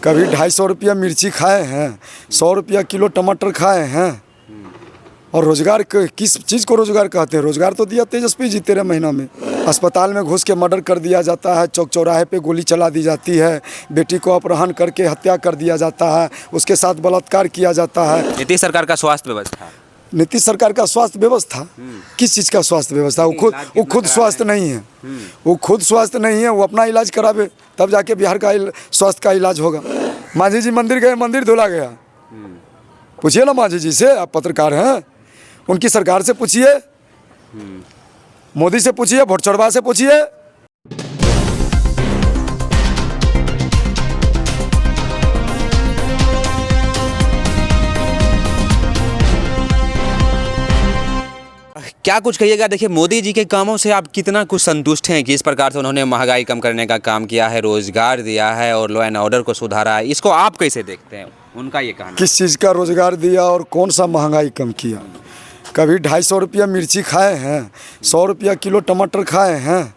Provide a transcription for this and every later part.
कभी 250 रुपया मिर्ची खाए हैं, 100 रुपया किलो टमाटर खाए हैं। और रोजगार किस चीज़ को रोजगार कहते हैं? रोजगार तो दिया तेजस्वी जी 13 महीना में। अस्पताल में घुस के मर्डर कर दिया जाता है, चौक चौराहे पे गोली चला दी जाती है, बेटी को अपहरण करके हत्या कर दिया जाता है, उसके साथ बलात्कार किया जाता है। नीतीश सरकार का स्वास्थ्य व्यवस्था, नीतीश सरकार का स्वास्थ्य व्यवस्था किस चीज़ का स्वास्थ्य व्यवस्था? वो खुद स्वास्थ्य नहीं है। वो खुद स्वास्थ्य नहीं है, वो अपना इलाज करावे तब जाके बिहार का स्वास्थ्य का इलाज होगा। मांझी जी मंदिर गए, मंदिर धुला गया। पूछिए ना मांझी जी से, आप पत्रकार हैं, उनकी सरकार से पूछिए, मोदी से पूछिए, वोट चढ़वा से पूछिए। क्या कुछ कहिएगा? देखिए, मोदी जी के कामों से आप कितना कुछ संतुष्ट हैं कि इस प्रकार से उन्होंने महंगाई कम करने का काम किया है, रोजगार दिया है और लॉ एंड ऑर्डर को सुधारा है, इसको आप कैसे देखते हैं? उनका ये कहना किस चीज़ का रोजगार दिया और कौन सा महंगाई कम किया? कभी 250 रुपया मिर्ची खाए हैं, 100 रुपया किलो टमाटर खाए हैं।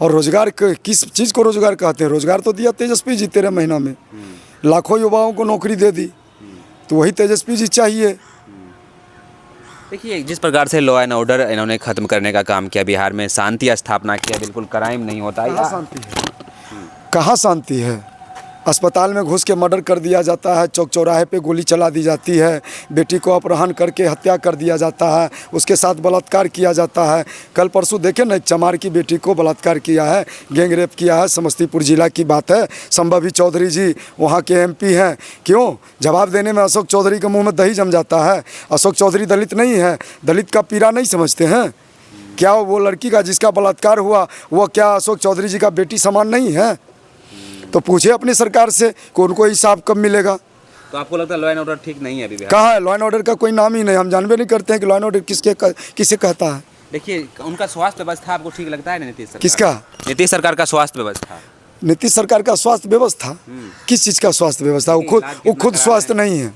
और रोजगार किस चीज़ को रोजगार कहते हैं? रोजगार तो दिया तेजस्वी जी 13 महीना में, लाखों युवाओं को नौकरी दे दी। तो वही तेजस्वी जी चाहिए। देखिए, जिस प्रकार से लॉ एंड ऑर्डर इन्होंने ख़त्म करने का काम किया, बिहार में शांति स्थापना किया, बिल्कुल क्राइम नहीं होता है। कहाँ शांति है? कहाँ शांति है? अस्पताल में घुस के मर्डर कर दिया जाता है, चौक चौराहे पे गोली चला दी जाती है, बेटी को अपहरण करके हत्या कर दिया जाता है, उसके साथ बलात्कार किया जाता है। कल परसों देखे ना, चमार की बेटी को बलात्कार किया है, गैंग रेप किया है। समस्तीपुर जिला की बात है। संभवी चौधरी जी वहाँ के MP हैं। क्यों? जवाब देने में अशोक चौधरी के मुँह में दही जम जाता है। अशोक चौधरी दलित नहीं है, दलित का पीड़ा नहीं समझते हैं क्या? वो लड़की का जिसका बलात्कार हुआ वो क्या अशोक चौधरी जी का बेटी समान नहीं है? तो पूछे अपनी सरकार से कि उनको हिसाब कब मिलेगा। तो आपको लगता है लॉ एंड ऑर्डर ठीक नहीं है अभी बिहार? कहाँ है लॉ एंड ऑर्डर का? कोई नाम ही नहीं। हम जानबे नहीं करते हैं कि लॉ एंड ऑर्डर किसे कहता है। देखिए, उनका स्वास्थ्य व्यवस्था आपको ठीक लगता है ना? नीतीश सरकार किसका? नीतीश सरकार का स्वास्थ्य व्यवस्था। नीतीश सरकार का स्वास्थ्य व्यवस्था किस चीज़ का स्वास्थ्य व्यवस्था? वो खुद स्वास्थ्य नहीं है।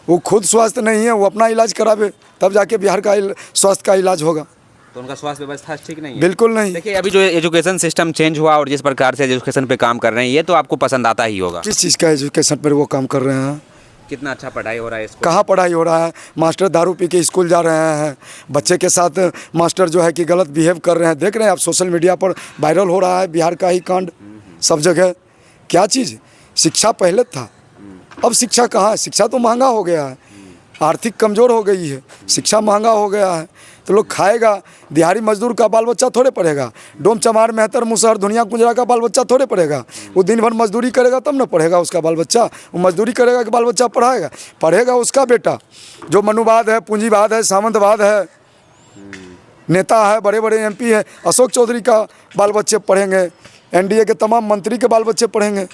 वो खुद स्वास्थ्य नहीं है, वो अपना इलाज करावे तब जाके बिहार का स्वास्थ्य का इलाज होगा। तो उनका स्वास्थ्य व्यवस्था ठीक नहीं है? बिल्कुल नहीं। देखिए, अभी जो एजुकेशन सिस्टम चेंज हुआ और जिस प्रकार से एजुकेशन पे काम कर रहे हैं, ये तो आपको पसंद आता ही होगा। किस चीज़ का एजुकेशन पर वो काम कर रहे हैं? कितना अच्छा पढ़ाई हो रहा है इसको? कहाँ पढ़ाई हो रहा है? मास्टर दारू पी के स्कूल जा रहे हैं, बच्चे के साथ मास्टर जो है कि गलत बिहेव कर रहे हैं। देख रहे हैं आप, सोशल मीडिया पर वायरल हो रहा है बिहार का ही कांड सब जगह। क्या चीज़? शिक्षा पहले था, अब शिक्षा कहाँ है? शिक्षा तो महंगा हो गया है, आर्थिक कमज़ोर हो गई है, शिक्षा महंगा हो गया है। तो लोग खाएगा, दिहाड़ी मजदूर का बाल बच्चा थोड़े पढ़ेगा, डोम चमार मेहतर मुसहर दुनिया कुंजरा का बाल बच्चा थोड़े पढ़ेगा। वो दिन भर मजदूरी करेगा तब ना पढ़ेगा उसका बाल बच्चा। वो मजदूरी करेगा कि बाल बच्चा पढ़ेगा उसका बेटा। जो मनुवाद है, पूंजीवाद है, सामंतवाद है, नेता है, बड़े बड़े MP है, अशोक चौधरी का बाल बच्चे पढ़ेंगे, NDA के तमाम मंत्री के बाल बच्चे पढ़ेंगे।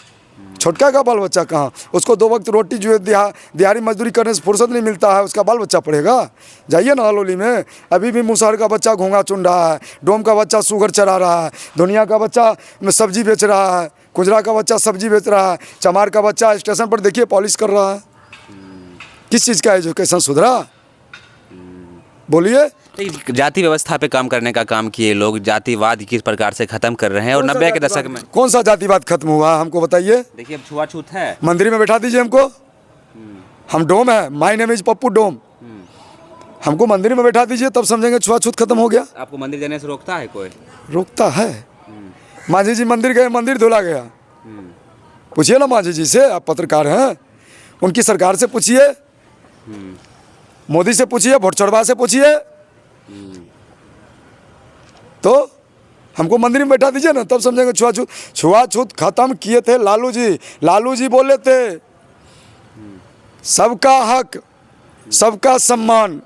छोटका का बाल बच्चा कहाँ? उसको 2 वक्त रोटी जो है दिहाड़ी मजदूरी करने से फुर्सत नहीं मिलता है, उसका बाल बच्चा पढ़ेगा? जाइए ना हलोली में, अभी भी मुसहर का बच्चा घोंगा चुन रहा है, डोम का बच्चा सुगर चरा रहा है, दुनिया का बच्चा सब्जी बेच रहा है, कुजरा का बच्चा सब्जी बेच रहा है, चमार का बच्चा स्टेशन पर देखिए पॉलिश कर रहा है। किस चीज़ का एजुकेशन सुधरा? बोलिए। जाति व्यवस्था पे काम करने का काम किए लोग, जातिवाद किस प्रकार से खत्म कर रहे हैं और 90 के दशक में कौन सा जातिवाद खत्म हुआ हमको बताइए? देखिए, अब छुआछूत है। मंदिर में बैठा दीजिए हमको, हम डोम है, माय नेम इज पप्पू डोम, हमको मंदिर में बैठा दीजिए तब समझेंगे छुआछूत खत्म हो गया। आपको मंदिर जाने से रोकता है कोई? रोकता है? मांझी जी मंदिर गए, मंदिर धुला गया। पूछिए ना मांझी जी से, आप पत्रकार हैं, उनकी सरकार से पूछिए, मोदी से पूछिए, वोट चढ़वा से पूछिए। तो हमको मंदिर में बैठा दीजिए ना तब समझेंगे छुआछूत खत्म किए थे लालू जी। लालू जी बोले थे सबका हक, सबका सम्मान,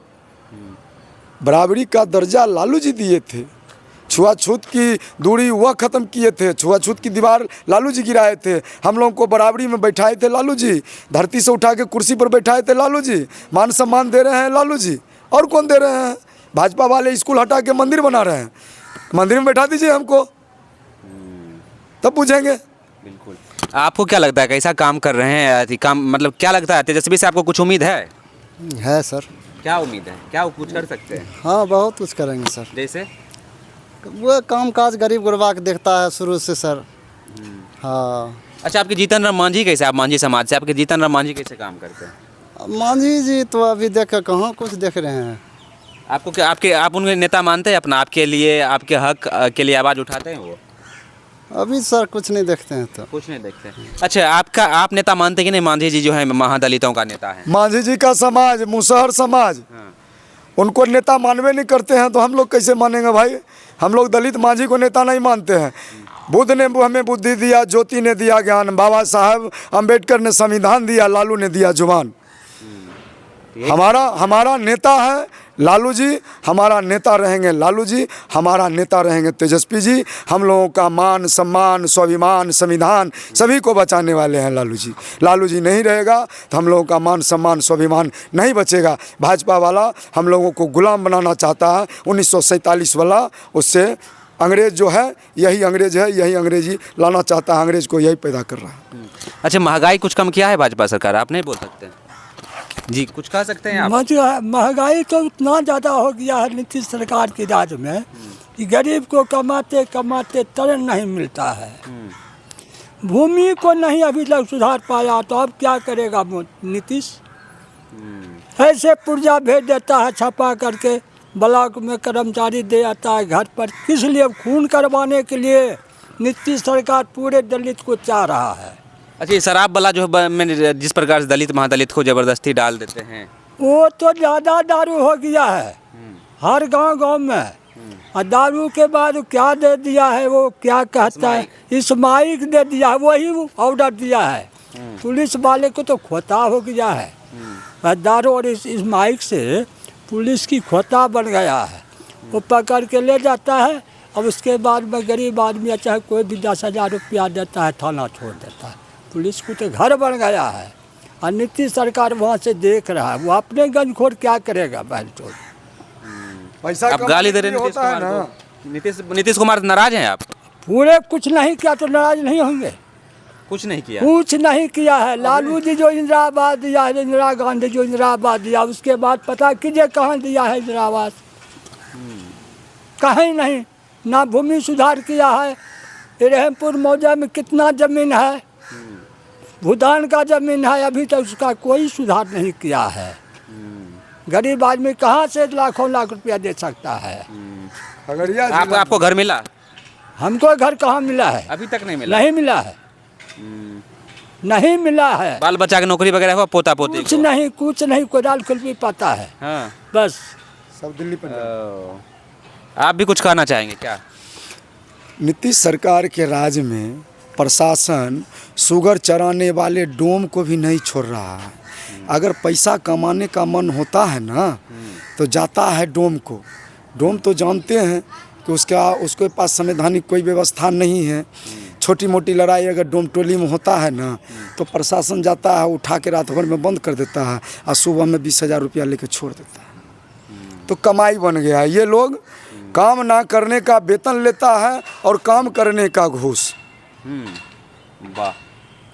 बराबरी का दर्जा लालू जी दिए थे। छुआछूत की दूरी वह ख़त्म किए थे, छुआछूत की दीवार लालू जी गिराए थे, हम लोगों को बराबरी में बैठाए थे लालू जी, धरती से उठा के कुर्सी पर बैठाए थे लालू जी, मान सम्मान दे रहे हैं लालू जी। और कौन दे रहे हैं? भाजपा वाले स्कूल हटा के मंदिर बना रहे हैं। मंदिर में बैठा दीजिए हमको तब पूछेंगे। बिल्कुल। आपको क्या लगता है कैसा काम कर रहे हैं? काम मतलब क्या लगता है तेजस्वी से आपको कुछ उम्मीद है? है सर। क्या उम्मीद है? क्या वो कुछ कर सकते हैं? हाँ, बहुत कुछ करेंगे सर। जैसे वो काम काज गरीब गुरबा के देखता है शुरू से सर। हाँ, अच्छा, आपके जीतन राम मांझी कैसे, आप मांझी समाज से, आपके जीतन राम मांझी कैसे काम करते हैं? मांझी जी तो अभी देख कहाँ कुछ देख रहे हैं। आपको क्या, आप उनके नेता मानते हैं अपना, आपके लिए, आपके हक के लिए आवाज़ उठाते हैं वो? अभी सर कुछ नहीं देखते हैं तो। कुछ नहीं देखते हैं। अच्छा, आप नेता मानते हैं कि नहीं? मांझी जी जो है महादलितों का नेता है। मांझी जी का समाज, मुसहर समाज, उनको नेता मानवे नहीं करते हैं तो हम लोग कैसे मानेंगे भाई? हम लोग दलित मांझी को नेता नहीं मानते हैं। बुद्ध ने हमें बुद्धि दिया, ज्योति ने दिया ज्ञान, बाबा साहब अम्बेडकर ने संविधान दिया, लालू ने दिया जुबान। हमारा नेता है लालू जी, हमारा नेता रहेंगे लालू जी, हमारा नेता रहेंगे तेजस्वी जी। हम लोगों का मान सम्मान स्वाभिमान संविधान सभी को बचाने वाले हैं लालू जी। लालू जी नहीं रहेगा तो हम लोगों का मान सम्मान स्वाभिमान नहीं बचेगा। भाजपा वाला हम लोगों को गुलाम बनाना चाहता है, 1947 वाला, उससे अंग्रेज जो है यही अंग्रेज है, यही अंग्रेजी लाना चाहता है, अंग्रेज को यही पैदा कर रहा है। अच्छा, महंगाई कुछ कम किया है भाजपा सरकार? आप नहीं बोल सकते जी, कुछ कह सकते हैं आप? महंगाई तो इतना ज़्यादा हो गया है नीतीश सरकार के राज में कि गरीब को कमाते कमाते तरन नहीं मिलता है। भूमि को नहीं अभी तक सुधार पाया तो अब क्या करेगा नीतीश? ऐसे पुर्जा भेज देता है छपा करके, ब्लॉक में कर्मचारी दे आता है घर पर। किस लिए? खून करवाने के लिए नीतीश सरकार पूरे दलित को चाह रहा है। अच्छा, ये शराब वाला जो है, मैंने जिस प्रकार से दलित महादलित को जबरदस्ती डाल देते हैं, वो तो ज़्यादा दारू हो गया है हर गांव में। और दारू के बाद क्या दे दिया है, वो क्या कहता है, इस्माइक दे दिया है, वही ऑर्डर दिया है। पुलिस वाले को तो खोता हो गया है दारू और इस्माइक से पुलिस की खोता बन गया है। वो पकड़ के ले जाता है, अब उसके बाद में गरीब आदमी चाहे कोई भी 10,000 रुपया देता है, थाना छोड़ देता है। पुलिस को तो घर बन गया है और नीतीश सरकार वहाँ से देख रहा है। वो अपने गंजखोर क्या करेगा बहन चोर? पैसा आप गाली दे रहे हैं नीतीश कुमार को? नीतीश कुमार नाराज हैं आप? पूरे कुछ नहीं किया तो नाराज नहीं होंगे? कुछ नहीं किया, कुछ नहीं किया है। लालू जी जो इंदिरा आवास दिया है, इंदिरा गांधी जो इंदिरा आवास दिया, उसके बाद पता कीजिए कहाँ दिया है इंदिरा आवास? कहीं नहीं। ना भूमि सुधार किया है। रहमपुर मौजा में कितना जमीन है, भूटान का जमीन है, अभी तक उसका कोई सुधार नहीं किया है। गरीब आदमी कहाँ से लाखों लाख रुपया दे सकता है? आपको घर मिला? हमको घर कहाँ मिला है? अभी तक नहीं मिला? नहीं मिला है, नहीं मिला है। बाल बच्चा की नौकरी वगैरह हुआ? पोता पोती कुछ नहीं, कुछ नहीं, कोई दाल खुलपी पाता है। हाँ, बस सब दिल्ली पर। आप भी कुछ कहना चाहेंगे क्या? नीतीश सरकार के राज में प्रशासन शुगर चराने वाले डोम को भी नहीं छोड़ रहा है। अगर पैसा कमाने का मन होता है ना तो जाता है डोम को। डोम तो जानते हैं कि उसके पास संवैधानिक कोई व्यवस्था नहीं है। छोटी मोटी लड़ाई अगर डोम टोली में होता है ना तो प्रशासन जाता है, उठा के रात भर में बंद कर देता है और सुबह में 20,000 रुपया लेके छोड़ देता है। तो कमाई बन गया है। ये लोग काम ना करने का वेतन लेता है और काम करने का घूस। वाह।